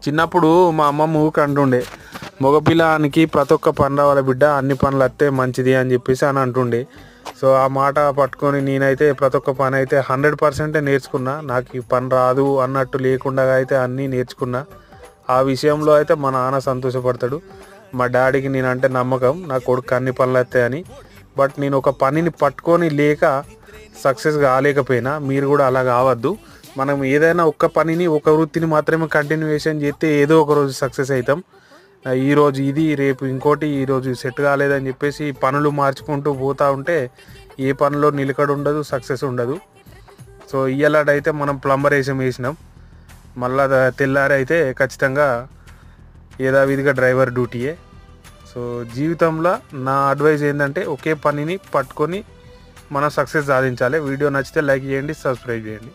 చిన్నప్పుడు మా అమ్మమ్మ ఊరికి అంటుండే, మగపిల్లానికి ప్రతి ఒక్క పని రావాలి బిడ్డ, అన్ని పనులు వస్తే మంచిది అని చెప్పేసి అని అంటుండే. సో ఆ మాట పట్టుకొని నేనైతే ప్రతి ఒక్క పని అయితే 100% నేర్చుకున్నా. నాకు ఈ పని రాదు అన్నట్టు లేకుండా అయితే అన్నీ నేర్చుకున్నా. ఆ విషయంలో అయితే మా నాన్న సంతోషపడతాడు. మా డాడీకి నేనంటే నమ్మకం, నా కొడుకు అన్ని పనులు వస్తాయని. బట్ నేను ఒక పనిని పట్టుకొని లేక సక్సెస్ కాలేకపోయినా, మీరు కూడా అలా కావద్దు. మనం ఏదైనా ఒక్క పనిని, ఒక వృత్తిని మాత్రమే కంటిన్యూషన్ చేస్తే ఏదో ఒక రోజు సక్సెస్ అవుతాం. ఈరోజు ఇది, రేపు ఇంకోటి, ఈరోజు సెట్ కాలేదని చెప్పేసి పనులు మార్చుకుంటూ పోతూ ఉంటే ఏ పనిలో నిలకడ ఉండదు, సక్సెస్ ఉండదు. సో ఇయ్యాలటైతే మనం ప్లంబర్ వేసినాం, మళ్ళా తెల్లారి అయితే ఖచ్చితంగా యథావిధిగా డ్రైవర్ డ్యూటీయే. సో జీవితంలో నా అడ్వైజ్ ఏంటంటే ఒకే పనిని పట్టుకొని మనం సక్సెస్ సాధించాలి. వీడియో నచ్చితే లైక్ చేయండి, సబ్స్క్రైబ్ చేయండి.